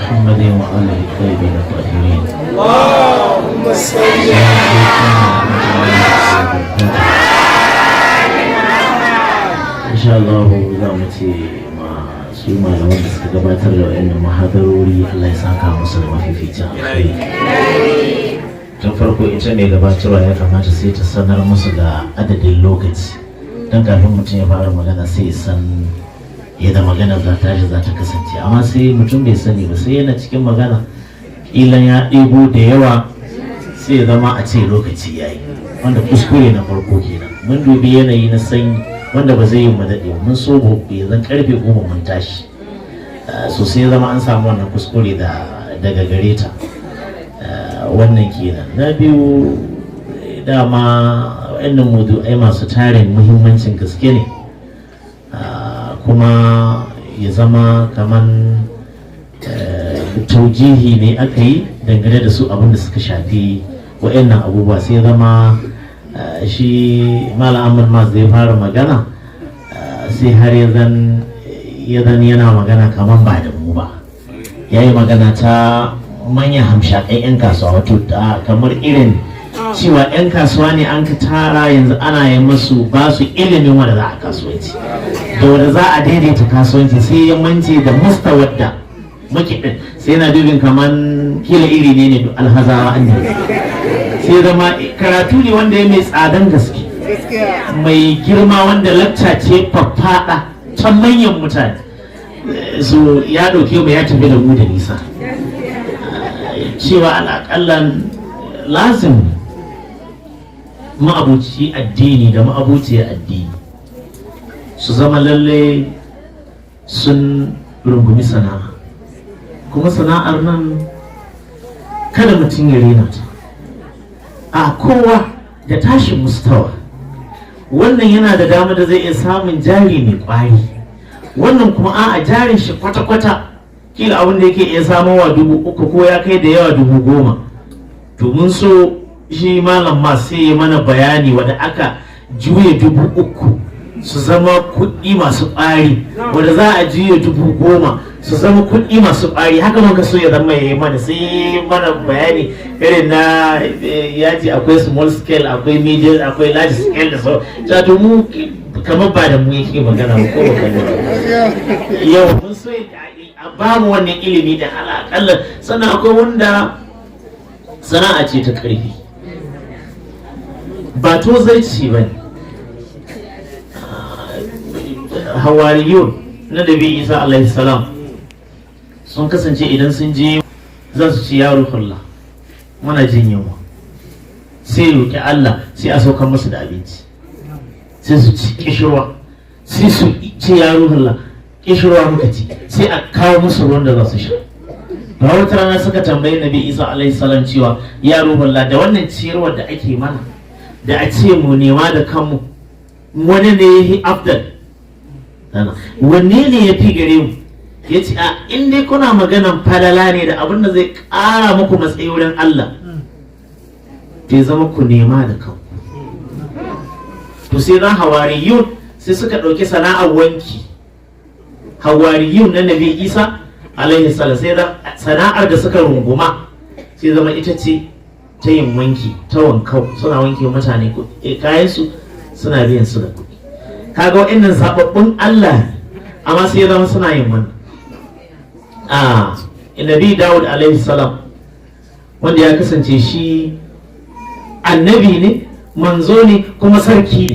محمد وعلى الطيبين الطاهرين. اللهم صل إن شاء الله زامتي su malaman da suka gabatar da wayannan muhadarori Allah ya saka musu da mafificin alkhairi. Tun farko ita mai gabatarwa ya kamata sai ta sanar musu da adadin lokaci don kafin mutum ya fara magana sai ya san yadda magana za ta kasance, amma sai mutum bai sani ba sai yana cikin magana ilan ya ɗebo da yawa sai ya zama a ce lokaci yayi, wanda kuskure na farko kenan. Mun dubi yanayi na sanyi wanda ba zai yi mu daɗe, mun so ya zan karfe 10 mun tashi, so sai zama an samu wannan kuskure daga gare ta. Wannan kenan. Na biyu, dama wa'annan maudu'ai masu tarin muhimmancin gaske ne, kuma ya zama kaman taujihi ne aka yi dangane da su abin da suka shafi wa'annan abubuwa. Sai zama shi Malam Ahmad ma zai fara magana sai har ya zan yana magana kaman ba da mu ba, ya yi magana ta manyan hamshakai 'yan kasuwa, wato kamar irin cewa 'yan kasuwa ne an ka tara yanzu ana yi masu ba su ilimin wanda za a kasuwanci da wanda za a daidaita kasuwanci, sai ya mance da mustawar da muke din, sai yana dubin kaman kila iri ne duk alhazawa an sai zama karatu ne wanda ya mai tsadan gaske, mai girma, wanda lacca ce faffaɗa can manyan mutane, so ya ɗauke mu ya tafi da mu da nisa, cewa alaƙallan lazim ma'abuci addini da ma'abuciyar addini su zama lalle sun rungumi sana'a, kuma sana'ar nan kada mutum ya rena ta, a kowa da tashin mustawa. Wannan yana da dama da zai iya samun jari mai kwari, wannan kuma a jarin shi kwata-kwata kila abin da yake iya samowa 3,000 ko ya kai da yawa 10,000. To mun so shi malam ma sai ya mana bayani wanda aka juya 3,000 su zama kuɗi masu ƙwari, wanda za a juya 10,000 su zama kuɗi masu ƙwari. Haka muka so ya zama ya yi mana, sai mana bayani irin na yaji akwai small scale, akwai medium, akwai large scale da so. To mu kamar ba da mu yake magana ko ba yau mun so a ba mu wannan ilimi da alaƙalla. Sannan akwai wanda sana'a ce ta ƙarfi, ba to zai ci ba ne. Hawariyun na Nabi Isa alaihi salam sun kasance idan sun je za su ci ya ruhullah muna jin yunwa, sai roƙi Allah sai a saukar musu da abinci, sai su ci kishirwa, sai su ce ya ruhullah kishirwa muka ci, sai a kawo musu ruwan da za su sha. Da wata rana suka tambayi Nabi Isa alaihi salam cewa ya ruhullah, da wannan ciyarwar da ake mana da a ce mu nema da kanmu, wani ne ya yi afdal, wanne ne ya fi gare mu? Ya ce a in dai kuna maganan falala ne da abin da zai ƙara muku matsayi wurin Allah, ke zama ku nema da kanku. To sai ran hawariyun sai suka ɗauki sana'ar wanki, hawariyun na Nabi Isa alaihi salam, sai sana'ar da suka runguma sai zama ita ce ta yin wanki, ta wankau, suna wanke mutane kayansu suna biyan su da kuɗi. Kaga wa'annan zababbun Allah, amma sai zama suna yin wannan. Nabi Dawud alaihi salam, wanda ya kasance shi annabi ne, manzo ne, kuma sarki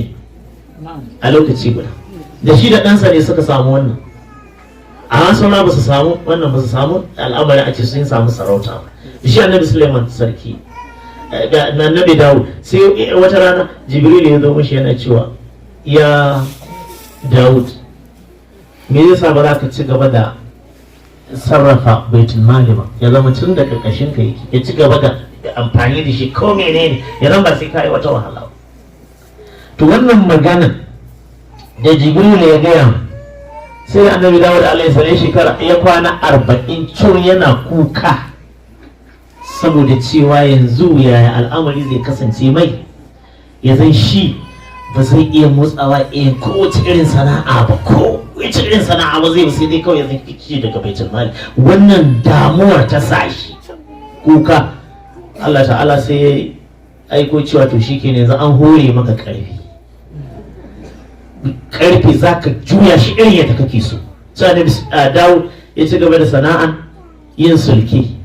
ne a lokaci guda, da shi da ɗansa ne suka samu wannan. Amma saura ba su samu wannan, ba su samu al'amarin a ce sun samu sarauta ba. Shi annabi Suleiman sarki, da annabi Dawud. Sai wata rana Jibril ya zo mashi yana cewa ya Dawud, me yasa ba za ka ci gaba da sarrafa baitul mali ba, ya zama tun da karkashin ka yake, ya ci gaba da amfani da shi ko menene, ya zama ba sai kai wata wahala ba. To wannan maganan da Jibril ya gaya sai annabi Dawud alaihi salam shekara ya kwana 40 cur yana kuka saboda cewa yanzu yaya al'amari zai kasance mai, ya zan shi ba zai iya motsawa kowace irin sana'a ba, ko bai ci irin sana'a ba zai sai dai kawai zai kici daga baitul mali. Wannan damuwar ta sa shi kuka. Allah ta'ala sai ya aiko cewa to shikenan yanzu an hore maka karfi zaka juya shi irin yadda kake so. Sai Annabi Dawud ya ci gaba da sana'an yin sulki,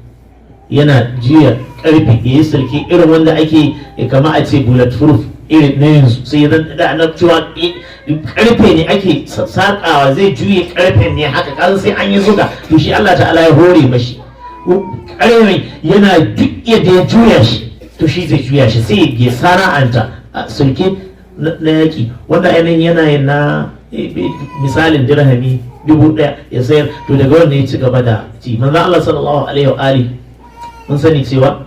yana juya karfi ya yi sulki irin wanda ake kama a ce bulletproof irin na yanzu. Sai zan da na cewa karfe ne ake sakawa, zai juye karfen ne haka kasan sai an yi zuga. To shi Allah ta'ala ya hore mashi karfe, yana duk yadda ya juya shi to shi zai juya shi sai ya sana'anta sulke na yaki wanda ainihin yana yin na misalin dirhami 1000 ya sayar. To daga wannan ya ci gaba da ci. Manzon Allah sallallahu alaihi wa alihi mun sani cewa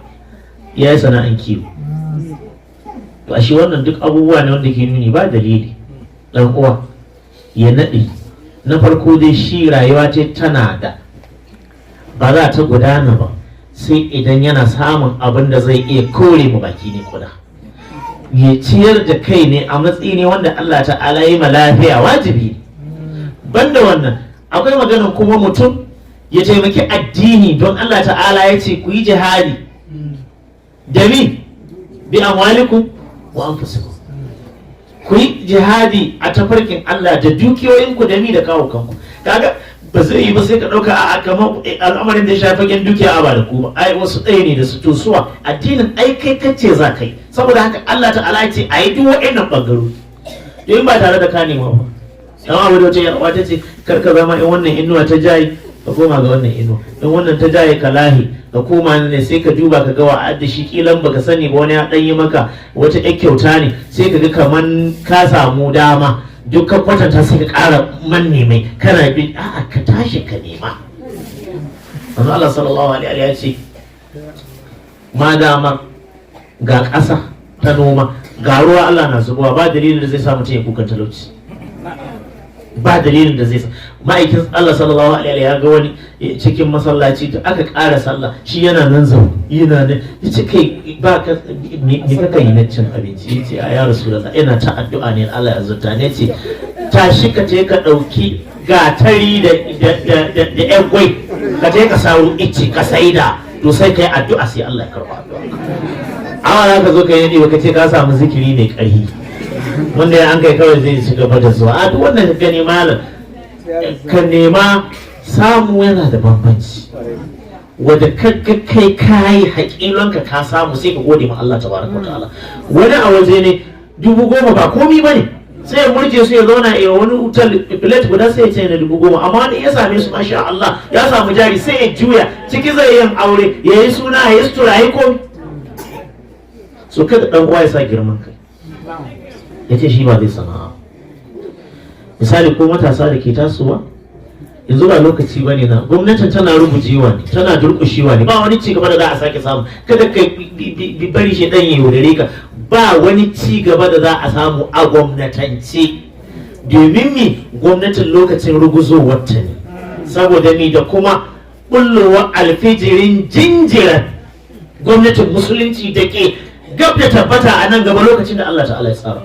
ya yi sana'an kiwo. To ashe wannan duk abubuwa ne wanda ke nuni ba dalili dan uwa ya nade. Na farko dai shi rayuwa ce tana da ba za ta gudana ba sai idan yana samun abin da zai iya kore mu baki ne kuda. Ya ciyar da kai ne a matsayi ne wanda Allah ta'ala yi ma lafiya wajibi. Banda wannan akwai maganin kuma mutum ya taimaki addini don Allah ta'ala ya ce ku yi jihadi da mi bi amwalikum wa anfusikum. Ku yi jihadi a tafarkin Allah da dukiyoyinku da mi da kawo kanku. Kaga ba zai yi ba sai ka ɗauka a kamar al'amarin da ya shafi fagen dukiya a ba da ku ba. Ai wasu ɗaya ne da su tosuwa addinin ai kai kace za ka yi. Saboda haka Allah ta'ala ya ce a yi duk waɗannan ɓangarori don ba tare da ka nema ba. Dan abu da wata yarwa ta ce kar ka zama in wannan inuwa ta jayi ka koma ga wannan inuwa, in wannan ta jaye ka lahi ka koma ne sai ka duba ka ga wa'adda shi kilan baka sani ba wani ya ɗan yi maka wata ƴar kyauta ne sai ka ga kaman ka samu dama duk ka kwatanta sai ka ƙara manne mai kana bin a'a ka tashi ka nema. Manzo Allah sallallahu alaihi ya ce ma dama ga ƙasa ta noma ga ruwa Allah na zubowa ba dalilin da zai sa mutum ya kukan talauci, ba dalilin da zai sa. Ma'aikin Allah sallallahu alaihi ya ga wani cikin masallaci da aka ƙara sallah shi yana nan zau yana nan yace kai ba ka me kaka yi na cin abinci yace a ya rasulullah ina ta addu'a ne Allah ya zurta ne yace tashi ka je ka dauki gatari da ƴan gwai ka je ka samu ice ka saida to sai kai addu'a sai Allah ya karba addu'a. Amma za ka zo ka yi ka ce ka samu zikiri mai ƙarfi wanda ya an kai kawai zai ci gaba da zuwa a duk wannan ka gani malam ka nema samu yana da bambanci. Wadda kai kayi haƙilonka ka samu sai ka gode ma Allah tabaraka wa ta'ala. Wani a waje ne 10,000 ba komi bane sai ya murje su ya zauna a wani wutar plate guda sai ya ce na 10,000 amma wani ya same su masha Allah ya samu jari sai ya juya ciki zai yin aure ya yi suna ya yi sutura ya yi komi. So kada dan uwa ya sa girman kai ya ce shi ba zai sana'a. Misali ko matasa da ke tasowa yanzu ba lokaci ba ne na gwamnatin tana rubujewa ne tana durƙushewa ne ba wani ci gaba da za a sake samu. Kada ka bari shi dan yaudare ka, ba wani ci gaba da za a samu a gwamnatance domin mi gwamnatin lokacin ruguzowar ta ne saboda mi da kuma bullowar alfijirin jinjiran gwamnatin musulunci da ke gab da tabbata a nan gaba lokacin da Allah ta'ala ya tsara.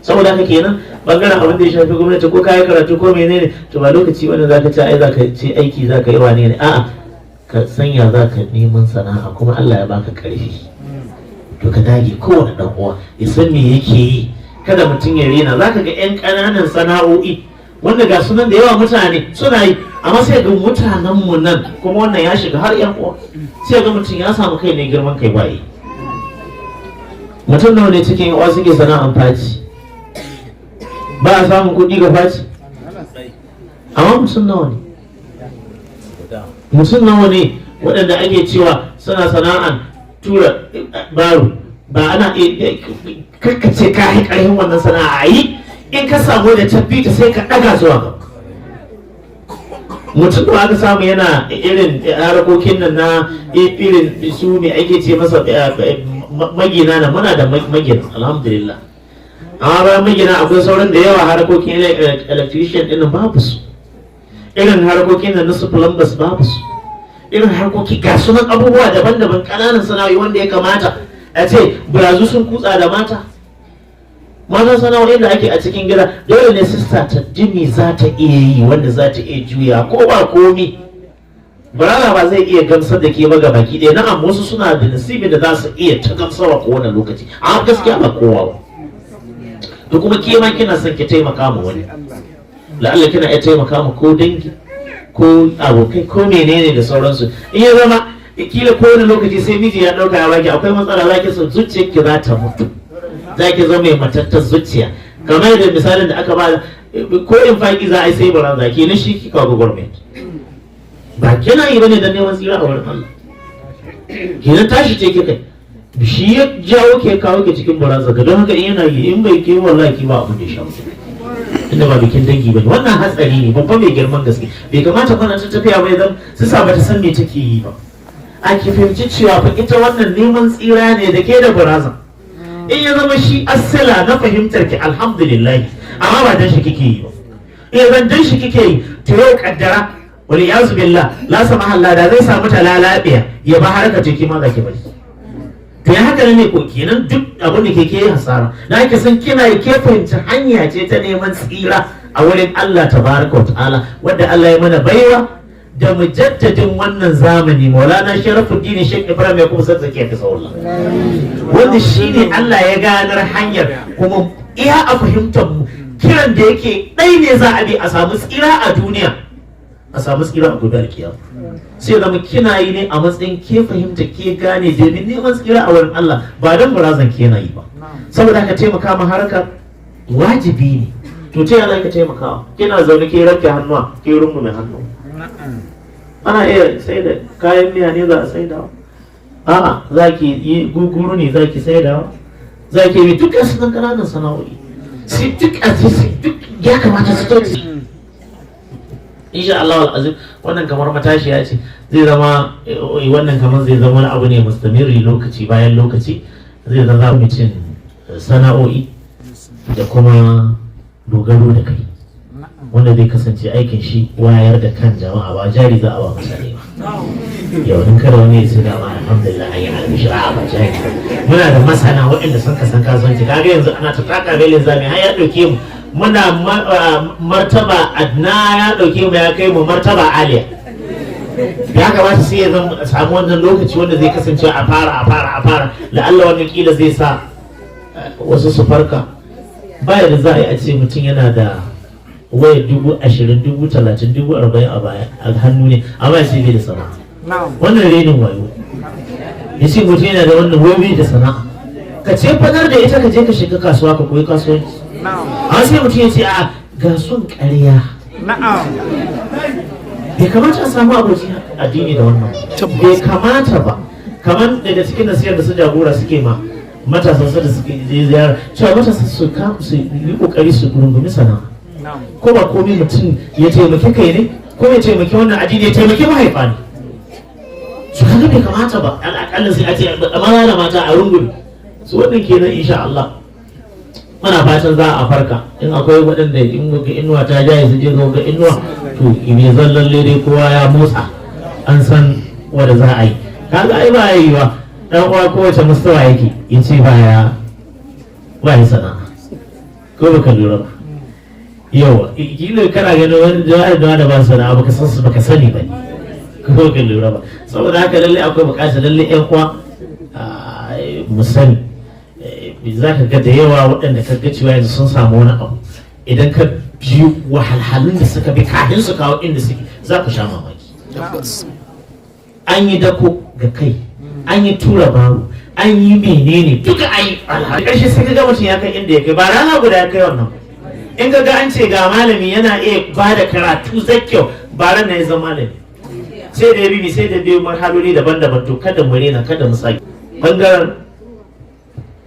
Saboda haka kenan bangaren abin da ya shafi gwamnati ko kayi karatu ko menene to ba lokaci wanda zaka ce ai zaka ce aiki zaka yi wane ne, a'a ka sanya zaka neman sana'a kuma Allah ya baka karfi to ka dage kowane dan uwa ya san me yake yi. Kada mutum ya rena, zaka ga yan ƙananan sana'o'i wanda ga sunan da yawa mutane suna yi amma sai ga mutanen mu nan kuma wannan ya shiga har yan uwa sai ga mutum ya samu kai ne girman kai waye. Mutum nawa ne cikin uwa suke sana'an faci ba a samun kuɗi ga faci amma mutum nawa ne waɗanda ake cewa suna sana'an tura baro ba ana karkace ka yi ƙarfin wannan sana'a yi in ka samu da tabbita sai ka ɗaga zuwa ga mutum da aka samu yana irin harkokin nan na irin su mai ake ce masa magina na muna da magina alhamdulillah. Amma bayan magina akwai sauran da yawa harkokin electrician ɗin babu su, irin harkokin na su plumbers babu su, irin harkoki ga sunan abubuwa daban-daban ƙananan sana'o'i wanda ya kamata a ce burazu sun kutsa da mata matan sana'o'in da ake a cikin gida dole ne sista ta jimi za ta iya yi wanda za ta iya juya ko ba komi. Barana ba zai iya gamsar da ke ba ga baki ɗaya, na'am wasu suna da nasibin da za su iya ta gamsarwa ko wani lokaci, amma gaskiya ba kowa ba. To kuma ke ma kina son ki taimaka ma wani, la'alla kina iya taimaka ma ko dangi ko abokai ko menene da sauransu. In ya zama kila ko wani lokaci sai miji ya ɗauka ya baki akwai matsala, za ki so zuciyar ki za ta mutu, za ki zama mai matattar zuciya. Kamar da misalin da aka ba ko in faƙi za a yi sai baranza ke na shi kika ga gwamnati ba kina yi bane don neman tsira a wurin Allah, kenan tashi ce kika shi ya jawo ke kawo ke cikin baranza ga, don haka in yana yi in bai ke wallahi ki ba abin da ya sha inda ba bikin dangi bane. Wannan hatsari ne babba mai girman gaske, bai kamata kana ta tafiya bai zan su sa bata san me take yi ba. A ki fahimci cewa fa ita wannan neman tsira ne da ke da barazan. In ya zama shi asala na fahimtar ki alhamdulillah, amma ba dan shi kike yi ba. In zan dan shi kike yi to yau kaddara wali yazu billah la samaha Allah da zai samu ta lalabiya ya ba harka ce ki ma zaki bari. To ya haka ne ko kenan duk abin da ke hasara. Na ake san kina yi ke fahimci hanya ce ta neman tsira a wurin Allah tabaraka wa ta'ala, wadda Allah ya mana baiwa da mujaddadin wannan zamani Maulana Sharafuddin Sheikh Ibrahim ya kuma sassake ta sallah, wanda shine Allah ya ganar hanyar, kuma iya a fahimtar mu kiran da yake ɗai ne za a bi a samu tsira a duniya, a samu tsira a gobe alkiyama. Sai zama kina yi ne a matsayin ke fahimta ke gane domin neman tsira a wurin Allah, ba don barazan ke na yi ba. Saboda haka taimaka ma harkar wajibi ne. To ta yana ka taimakawa, kina zaune ke rafe hannuwa ke rungume hannu, ana iya sai da kayan miya ne za a sai da, a'a za ki yi guguru ne za ki sai da, za ki yi duk su ƙananan sana'o'i, sai duk duk ya kamata su tafi. Insha Allah al'azim wannan kamar matashiya ce, zai zama wannan kamar zai zama wani abu ne mustamiri lokaci bayan lokaci, zai zama mutum sana'o'i da kuma dogaro da kai, wanda zai kasance aikin shi wayar da kan jama'a ba jari za a ba mutane ba. Yau in kada wani ya ce da ma alhamdulillah an yi albishira a ba jari. Muna da masana waɗanda sun kasan kasuwanci, kaga yanzu ana ta taka belin zami har ya ɗauke mu, muna martaba adna ya ɗauke mu ya kai mu martaba aliya. Ya kamata sai ya samu wannan lokaci wanda zai kasance a fara la'alla wannan kila zai sa wasu su farka. Baya da za a yi a ce mutum yana da waya 20,000, 30,000, 40,000 a baya a hannu ne, amma ya ce bai da sana'a. Wannan renin wayo ya ce mutum yana da wannan wayoyi da sana'a, ka ce fadar da ita ka je ka shiga kasuwa ka koyi kasuwanci. Amma sai mutum ya ce a ga son ƙarya. Bai kamata a samu abokin addini da wannan, bai kamata ba. Kamar daga cikin nasiyar da su jagora suke ma matasan su da suke ziyara, cewa matasan su yi kokari su rungumi sana'a. Ko ba komai mutum ya taimaki kai ne, ko ya taimaki wannan addini, ya taimaki mahaifa ne. Su kaga bai kamata ba, al'akalla sai a ce maza da mata a rungumi. Su wannan kenan insha Allah. Muna fatan za a farka, in akwai waɗanda in ga inuwa ta jaye su je ga inuwa, to me zan lalle dai kowa ya motsa, an san wanda za a yi. Kaga ai ba yi wa dan uwa kowace mustawa yake yace ba ya sana'a, ko baka lura ba. Yawa kila kana ganin wani jama'a da ba sana'a baka san su baka sani ba, ko baka lura ba. Saboda haka lalle akwai bukatar lalle ƴan uwa mu sani. Za ka ga da yawa waɗanda ka ga cewa yanzu sun samu wani abu, idan ka biyu wahalhalun da suka bi kafin su kawo inda suke, za ka sha mamaki. An yi dako ga kai, an yi tura baro, an yi menene duka an yi alhali ƙarshe sai ka ga mutum ya kai inda ya kai, ba rana guda ya kai wannan. In ka ga an ce ga malami yana iya ba da karatu zakkyau, ba ran na ya zama malami, sai da ya bi sai da biyu marhaloli daban-daban. To kada mu rena, kada mu sake bangaren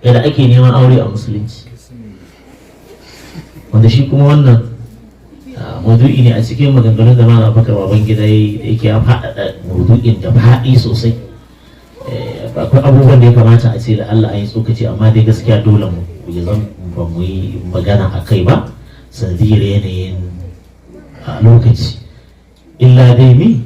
yadda ake neman aure a musulunci, wanda shi kuma wannan maudu'i ne a cikin maganganun da Malam Abubakar Babangida yake ya faɗaɗa maudu'in da faɗi sosai. Akwai abubuwan da ya kamata a ce da Allah an yi tsokaci, amma dai gaskiya dole mu ya zan ba mu yi magana a kai ba sanadiyar yanayin lokaci. Illa dai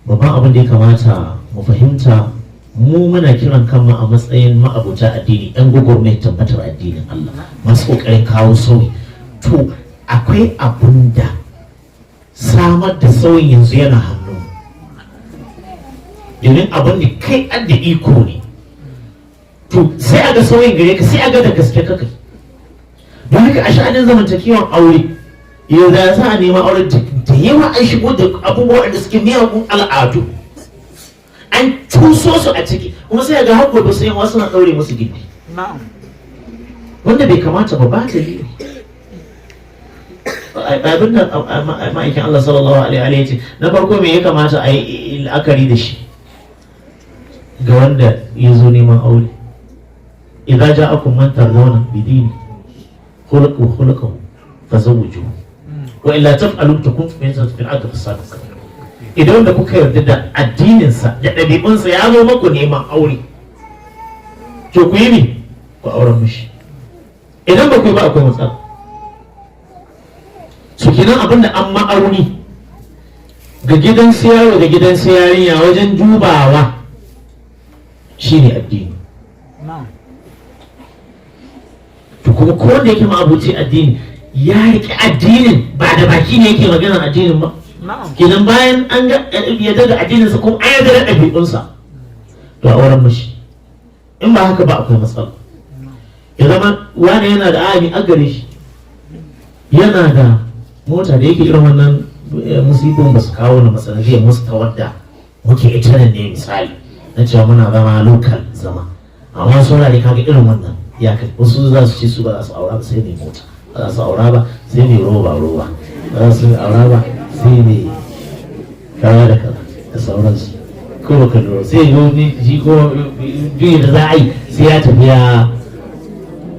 babban abin da ya kamata mu fahimta mu muna kiran kanmu a matsayin ma'abuta addini ɗan gwagwarmai tabbatar addinin Allah masu ƙoƙarin kawo sauyi. To akwai abun da samar da sauyin yanzu yana hannu, domin abin da kai adda iko ne. To sai a ga sauyin gare ka, sai a ga da gaske kaka. Don haka a sha'anin zamantakewan aure yau da za a nema aure da yawa an shigo da abubuwa da suke miyagun al'adu an cuso su a ciki, kuma sai ga har gobe sai wasu na daure musu gindi wanda bai kamata ba dalili. Abin da ma'aikin Allah sallallahu alaihi ya ce na farko me ya kamata a yi la'akari da shi ga wanda ya zo neman aure, idza ja'akum man tardawna bidini khuluquhu fazawwijuhu wa illa taf'alu takun fitnatun fil ardi fasad. Idan da kuka yarda da addininsa da ɗabi'unsa ya zo maku neman aure, to ku yi ne ku auren mishi. Idan ba ku yi ba akwai matsala. Su kenan abinda an ma'auni ga gidan siyarwa da gidan siyarinya wajen dubawa shine addini. To kuma ko wanda yake ma'abuci addini ya riƙe addinin ba da baki ne yake maganar addinin ba. Kenan bayan an ga yadda da addininsa kuma an yarda da ɗabi'unsa, to a auren mashi. In ba haka ba akwai matsala. Ya zama wani yana da ami a gare shi, yana da mota da yake irin wannan musibin ba su kawo na matsanadiyar musu ta wadda muke ita ne misali na cewa muna zama lokal zama, amma saurare kaga irin wannan ya kai wasu za su ce su ba za su aura ba sai mai mota, ba za su aura ba sai mai roba ba za su aura ba sai mai kaza da kaza da sauransu. Ko baka lura sai yi wani shi ko duk da za a yi sai ya tafiya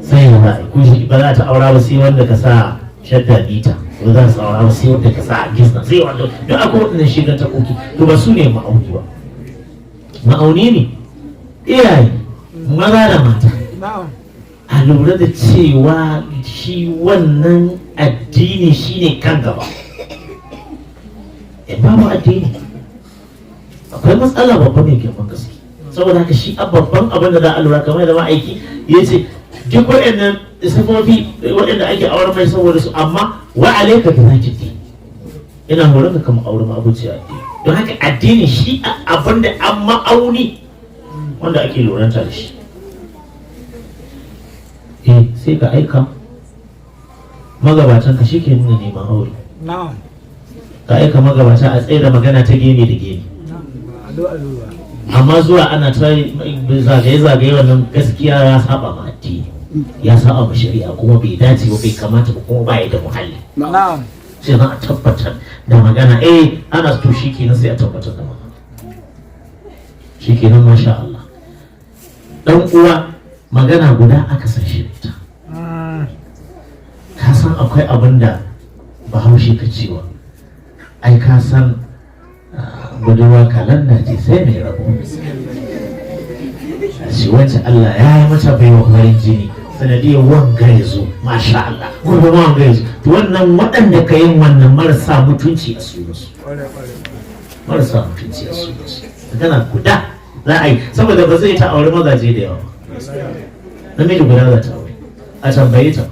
sai ya za a yi ko shi ba za ta aura ba sai wanda ka sa shadda bita, ba za su aura ba sai wanda ka sa a gisna sai wanda duk akwai waɗannan shigar ta koki. To ba su ne ma'auni ba, ma'auni ne iyaye maza da mata a lura da cewa shi wannan addini shine kan gaba. Babu addini akwai matsala babba mai girman gaske, saboda haka shi babban abin da za a lura kamar da ma'aiki ya ce duk waɗannan sifofi waɗanda ake auren mai saboda su, amma wa alaika da zaki ti ina horon ka kama auren abuci addini. Don haka addini shi abin da an ma'auni wanda ake luranta da shi. Sai ka aika magabatan ka shi ke nuna neman aure. Ka aika magabata a tsaye da magana ta gene da gene, amma zuwa ana ta zagaye-zagaye wannan gaskiya ya saba ma addini, ya saba ma shari'a, kuma bai dace ba, bai kamata ba, kuma ba ya da muhalli. Sai za a tabbatar da magana ana to shi kenan sai a tabbatar da magana shi kenan masha Allah. Dan uwa magana guda aka san shi ta, ka san akwai abin da bahaushe ka cewa ai ka san budurwa kalanda ce sai mai rabo. Shi wacce Allah ya yi mata baiwa farin jini sanadiyar wanga ya zo, masha Allah, gobe ma wanga ya zo. To wannan waɗanda ka yin wannan marasa mutunci a sunansu, marasa mutunci a sunansu. Magana guda za a yi, saboda ba zai ta aure mazaje da yawa. Namiji guda za ta aure, a tambaye ta,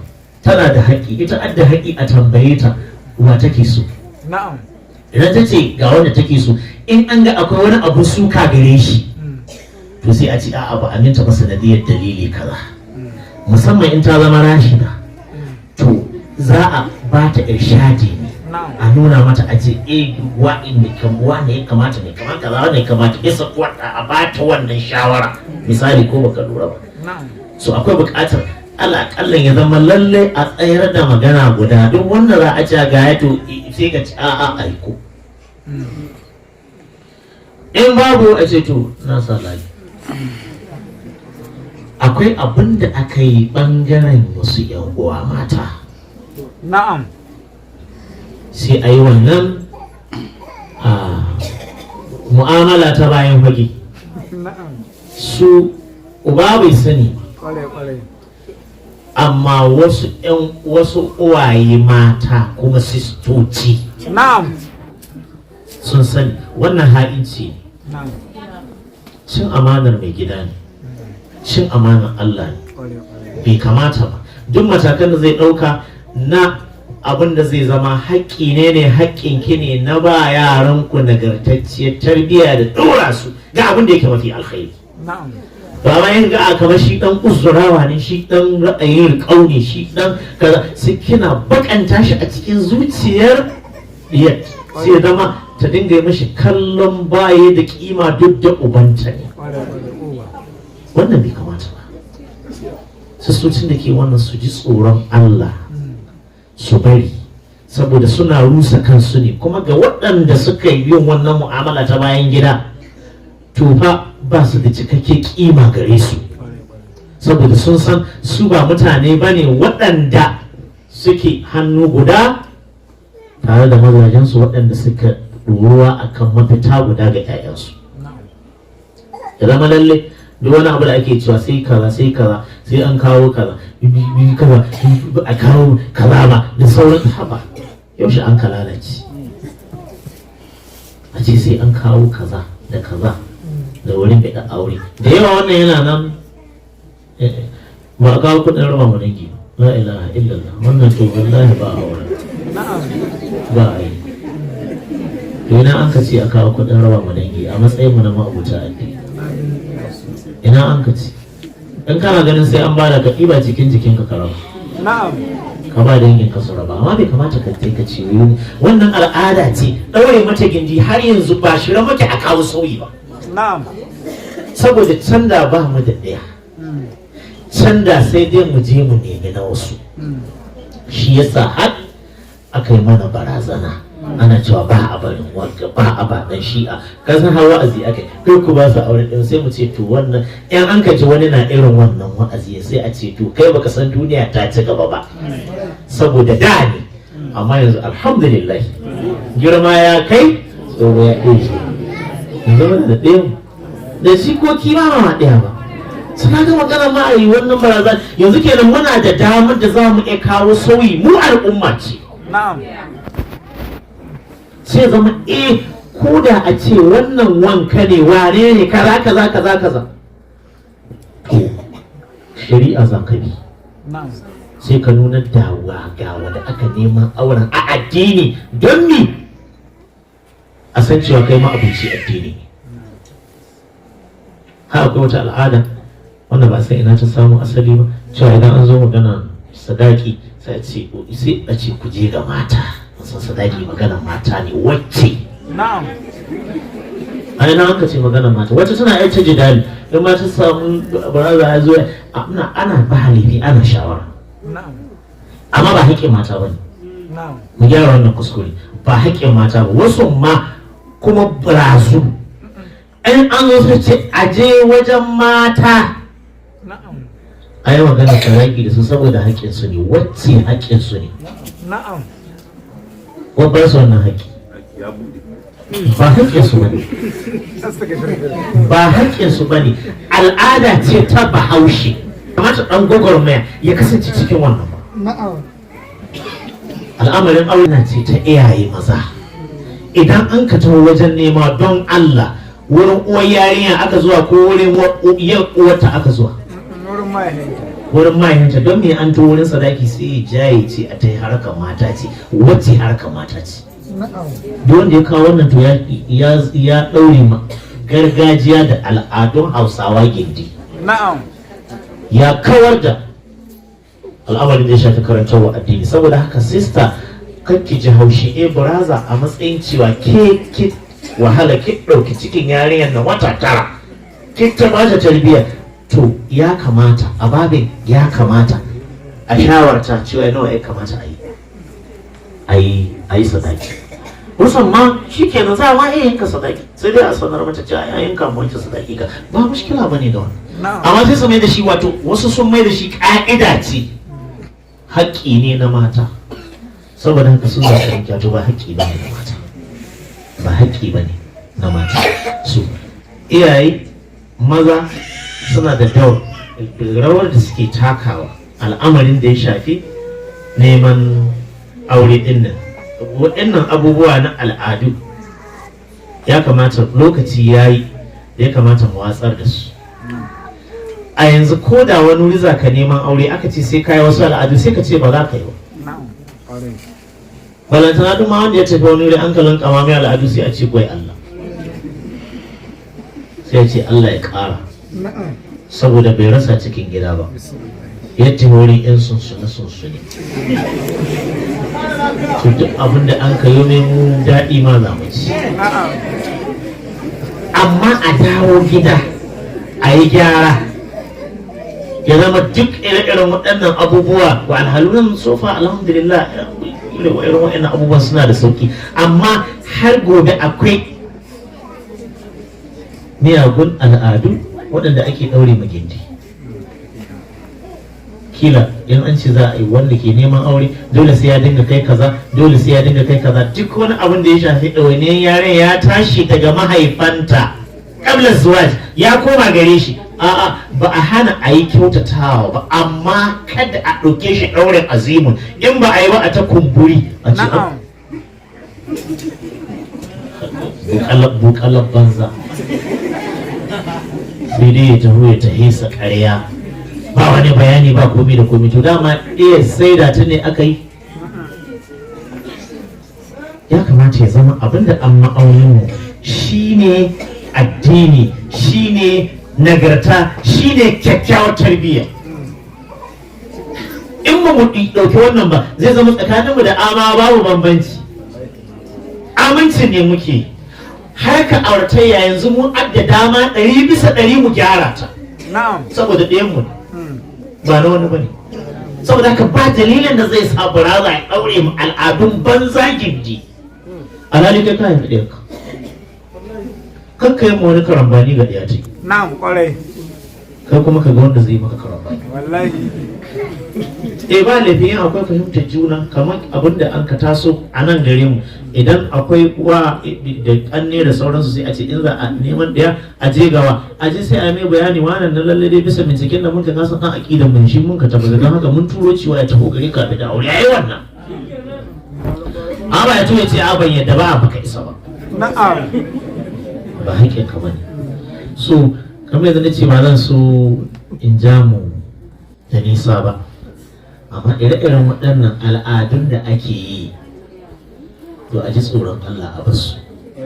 tana da haƙƙi, ita adda haƙƙi a tambaye ta wa take so. Idan ta ce ga wanda take so, in an ga akwai wani abu suka gare shi, to sai a ce a'a ba aminta ba sanadiyar dalili kaza. Musamman in ta zama rashida, to za a ba ta irshadi ne, a nuna mata a ce wa'in ya kamata ne kamar kaza wanda ya kamata isa a ba ta wannan shawara misali, ko baka lura ba. So akwai buƙatar alaƙallan ya zama lalle a tsayar da magana guda, duk wanda za a ci ga ya to sai ka ci a'a aiko. In babu a ce to na sa layi. Akwai abin da aka yi ɓangaren wasu 'yan uwa mata. Sai a yi wannan mu'amala ta bayan fage. Su uba bai sani, amma wasu uwaye mata kuma sistoci sun sani wannan ha'inci. cin amanar mai gida ne, cin amanar Allah ne, bai kamata ba. Duk matakan da zai ɗauka na abin da zai zama haƙƙi ne haƙƙinki ne na ba yaranku nagartacciyar tarbiyya da ɗora su ga abin da yake mafi alkhairi. Ba ma yin ga kamar shi ɗan uzurawa ne, shi ɗan ra'ayin riƙau ne, shi ɗan kaza, sai kina bakanta shi a cikin zuciyar diyar, sai zama ta dinga mashi kallon baye da kima duk da ubanta ne. Wannan bai kamata ba. Sassocin da ke wannan su ji tsoron Allah su bari, saboda suna rusa kansu ne. Kuma ga waɗanda suka yi yin wannan mu'amala ta bayan gida, to fa ba su da cikakke kima gare su, saboda sun san su ba mutane ba ne waɗanda suke hannu guda tare da mazajensu, waɗanda suka ruwa akan mafita guda ga 'ya'yansu. Ya zama lalle duk wani abu da ake cewa sai kaza sai kaza, sai an kawo kaza kaza, a kawo kaza ba da sauran haba. Yaushe an ka lalace a ce sai an kawo kaza da kaza da wurin bai aure da yawa. Wannan yana nan ba a kawo kudin raba mu dangi, la ilaha illallah, wannan to wallahi ba aure ba a yi. To ina an ka ce a kawo kudin raba mu dangi a matsayin mu na ma'abuta addini, ina an ka ce in kana ganin sai an bada ka ɗiba cikin jikinka ka raba, ka ba dangin ka su raba. Amma bai kamata ka kai ka ce wannan al'ada ce ɗaure mata gindi har yanzu ba shi maki a kawo sauyi ba. Saboda can da ba mu da ɗaya, can da sai dai mu je mu nemi na wasu. Shi yasa har aka yi mana barazana, ana cewa ba a barin wanda ba a ba dan shi'a, kasan har wa'azi aka kai ku ba su aure din, sai mu ce to wannan yan an kaji wani na irin wannan wa'azi sai a ce to kai baka san duniya ta ci gaba ba, saboda da ne. Amma yanzu alhamdulillah girma ya kai tsoro ya ɗaya, yanzu mana da ɗaya da shikoki ba ma ɗaya ba. Su kaga magana ma a yi wannan barazana, yanzu kenan muna da damar da za mu iya kawo sauyi, mu al'umma ce. Sai zama ko da a ce wannan wanka ne wane ne kaza kaza kaza kaza, to shari'a za ka bi, sai ka nuna dawa ga wanda aka neman auren a addini, don mi a san cewa kai ma abinci addini ne. Ha akwai wata al'ada wanda ba sai ina ta samu asali ba, cewa idan an zo magana sadaki sai a ce ku je ga mata, sun sadaki magana mata ne wacce a yana aka ce magana mata wacce tana yar ta jidali, in ma ta samu baraza ya zo ana ba halifi ana shawara, amma ba haƙƙin mata ba ne. Mu gyara wannan kuskure, ba haƙƙin mata ba. Wasu ma kuma barazu in an zo su ce aje wajen mata a yi magana sadaki da su saboda haƙƙinsu ne, wacce haƙƙinsu ne. Wabbar su wannan haƙƙi ba haƙƙinsu ba ne, ba haƙƙinsu ba ne. Al'ada ce ta Bahaushe, kamata ɗan gwagwarmaya ya kasance cikin wannan ba. Al'amarin aure ce ta iyaye maza. Idan an ka taho wajen nema don Allah, wurin uwar yarinya aka zuwa ko wurin uwarta aka zuwa? Wurin mahaifinta. Don me an to wurin sadaki sai ya jaye ce a ta yi harkar mata ce, wacce harkar mata ce. Duk wanda ya kawo wannan to ya ɗaure ma gargajiya da al'adun Hausawa gindi, ya kawar da al'amarin da ya shafi karantarwa addini. Saboda haka sista kakki ji haushi braza a matsayin cewa ke wahala ki ɗauki cikin yarinyar na wata tara ki ta bata tarbiyya, to ya kamata a babin ya kamata a shawarta cewa nawa ya kamata a yi sadaki. Musamman shi kenan za a ma iya yanka sadaki, sai dai a sanar mata cewa ya yanka wanke sadaki ka, ba mushkila bane da wannan. Amma sai su mai da shi, wato wasu sun mai da shi ka'ida ce, haƙƙi ne na mata. Saboda haka sun za su yanka, to ba haƙƙi bane na mata, ba haƙƙi bane na mata. Su iyaye maza suna da rawar da suke takawa al'amarin da ya shafi neman aure din nan. Waɗannan abubuwa na al'adu ya kamata lokaci ya yi da ya kamata mu watsar da su. A yanzu ko da wani wuri za ka neman aure aka ce sai kai wasu al'adu sai ka ce ba za ka yi ba. Balantana duk ma wanda ya tafi wani wuri an kalan kama mai al'adu sai a ce gwai Allah, sai a ce Allah ya ƙara, saboda bai rasa cikin gida ba, ya tafi wurin 'yan sunsune sunsune. To duk abin da an kayo mai mu daɗi ma za mu ci, amma a dawo gida a yi gyara ya zama duk ire-iren waɗannan abubuwa wa alhalunan sofa alhamdulillah irin waɗannan abubuwan suna da sauki, amma har gobe akwai miyagun al'adu waɗanda ake ɗaure magindi. Kila in an ce za a yi wanda ke neman aure dole sai ya dinga kai kaza, dole sai ya dinga kai kaza, duk wani abin da ya shafi ɗawainiyar yaren ya tashi daga mahaifanta kabla zuwaj ya koma gare shi. A'a, ba a hana a yi kyautatawa ba, amma kada a ɗauke shi ɗaurin azimun. In ba a yi ba a ta kumburi a ce bukalar banza, sai dai ya taho ya tahesa ƙarya, ba wani bayani ba komi da komi. To dama iya sai da ta ne aka yi. Ya kamata ya zama abinda an ma'aunin shine addini, shine nagarta, shine kyakkyawar tarbiyya. In ba mu ɗauki wannan ba zai zama tsakaninmu da ama babu bambanci. Aminci ne muke harka auratayya yanzu mun adda dama 100% mu gyara ta, saboda ɗayan mu ba na wani bane. Saboda haka ba dalilin da zai sa buraza ya ɗaure mu al'adun banza gindi. Alhali kai kayan ɗayan ka kakka yi wani karambani ga ɗaya ce. Na'am, kwarai. Kai kuma ka ga wanda zai maka karambani. Wallahi. Ba laifin yin akwai fahimtar juna, kamar abin da an ka taso a nan gare mu, idan akwai uwa da ƙanne da sauransu sai a ce in za a neman ɗaya a je gawa a je sai a mai bayani wannan na lalle dai bisa binciken da mun ka kasa ɗan aƙidan mun shi mun ka tabbata, don haka mun turo cewa ya taho gare ka da aure yayi wannan. Amma ya ce a ban yadda ba a baka isa ba. Na'am. Ba haƙƙin ka bane. So kamar yadda nace ba zan so in ja mu da nisa ba, amma ire-iren waɗannan al'adun da ake yi to a ji tsoron Allah a basu.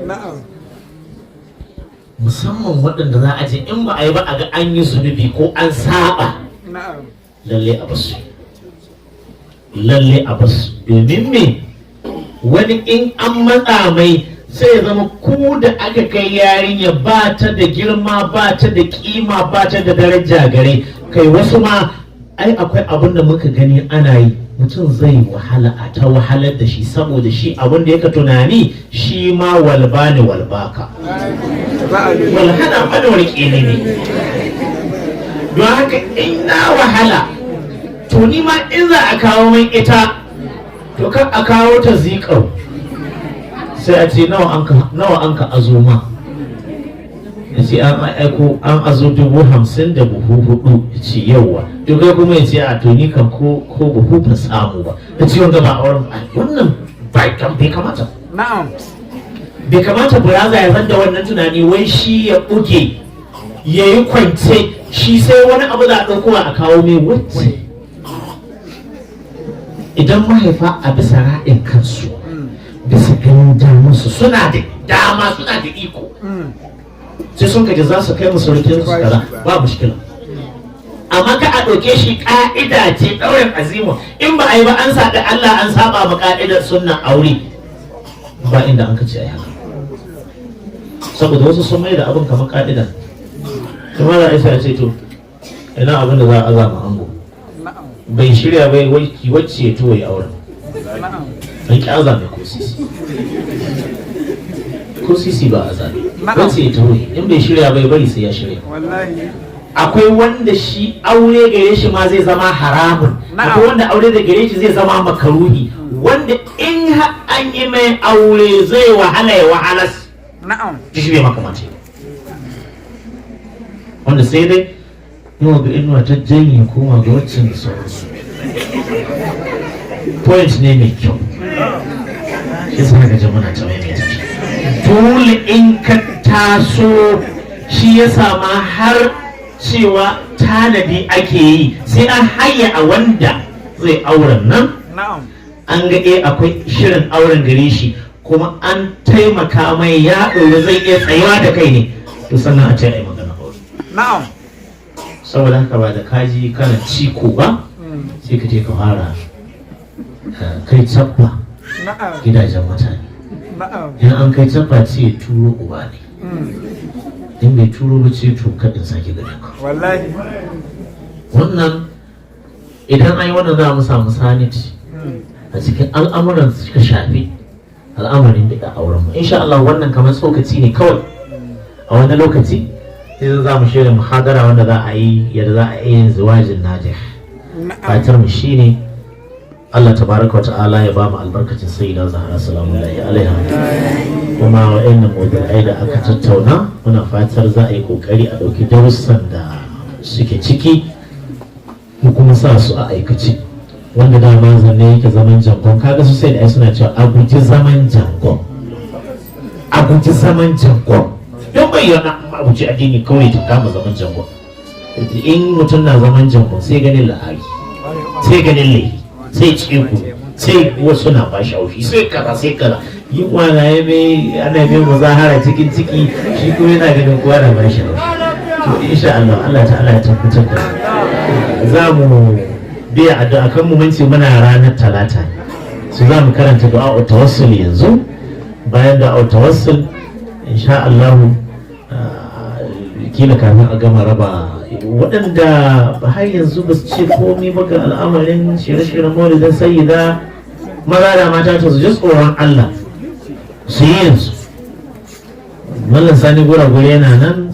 Na'am. Musamman waɗanda za a ce in ba a yi ba a ga an yi zunubi ko an saba. Na'am. Lalle a basu. Lalle a basu. Domin me wani in an matsa mai sai ya zama ku da aka kai yarinya ba ta da girma, ba ta da kima, ba ta da daraja gare kai. Wasu ma ai akwai abin da muka gani ana yi, mutum zai wahala a ta wahalar da shi saboda shi abin da yaka tunani shi ma walba ne walbaka, walhada madawar ƙene ne. Don haka in na wahala to ni ma in za a kawo min ita to kan a kawo ta zikau, sai a ce nawa an ka azo ma, ya ce an aiko an azo 50,000 da buhu 4, ya ce yauwa. To kai kuma ya ce a to ni kan ko buhu ba samu ba, ya ce wanda ba auren ba. Wannan bai kamata. Na'am. Bai kamata buraza ya zanda wannan tunani wai shi ya buge ya yi kwance shi sai wani abu za a ɗauko a kawo mai wacce. Idan mahaifa a bisa raɗin kansu, bisa ganin damarsu suna da dama, suna da iko, sai sun kaji za su kai masarautar su kaza ba mushkila. Amma ka a ɗauke shi ƙa'ida ce ɗaurin azimu, in ba a yi ba an saɓi Allah, an saba ma ƙa'idar sunna aure, ba inda an kace ai haka. Saboda wasu sun mai da abin kamar ƙa'ida. Kuma za a isa ya ce to ina abin da za a azama ango bai shirya bai wacce ya tuwo ya auren, an ki azame ko sisi ba a zabe wacce ya tuwo in bai shirya bai bari sai ya shirya. Akwai wanda shi aure gare shi ma zai zama haramun, akwai wanda aure da gare shi zai zama makaruhi, wanda in an yi mai aure zai wahala ya wahalas. Na'am. Shi bai makamace wanda sai dai yawa ga inuwa ta janye koma ga waccan da sauransu. Point ne mai kyau, shi sa ga jama'a ta maimaita. Dole in ka taso shi ya sama har cewa tanadi ake yi sai an hayya a wanda zai auren nan an ga akwai shirin auren gare shi kuma an taimaka mai ya ɗori zai iya tsayuwa da kai ne to sannan a ce a yi magana aure. Saboda haka ba da kaji kana ciko ba sai ka je ka fara kai tsabba gidajen mutane. In an kai tsabba ce ya turo uba ne, in bai turo ba ce to kaɗin sake ganin ka. Wannan idan an yi wannan za mu samu saniti a cikin al'amuran suka shafi al'amarin da auren mu. Insha Allah wannan kamar tsokaci ne kawai. A wani lokaci sai za mu shirya muhadara wanda za a yi yadda za a yi yin zuwajin najih. Fatar mu shine Allah tabaraka wa ta'ala ya ba mu albarkacin sayyida Zahra salamu alaiha. Kuma wa'annan mawdu'ai da aka tattauna muna fatar za a yi kokari a dauki darussan da suke ciki mu kuma sa su a aikace. Wanda dama zanne yake zaman jangon kaga su sai da ai suna cewa a guji zaman jangon, a guji zaman jangon. Don bayyana abuci addini kawai ta kama zaman jangon. In mutum na zaman jangon sai ganin la'ari, sai ganin laifi, sai ciku, sai wasu na ba shaufi, sai kaza yi wana ya mai ana mai muzahara cikin ciki shi kuma yana ganin kowa na ba shaufi. To insha Allah ta'ala ya tabbatar da za mu biya addu'a kan mu mun ce muna ranar talata su za mu karanta du'a tawassul yanzu. Bayan du'a tawassul insha Allah kila kafin a gama raba waɗanda har yanzu ba su ce komai ba ga al'amarin shirye-shiryen maulidin sayyida maza da mata ta su ji tsoron Allah su yi yanzu. Mallan Sani gura yana nan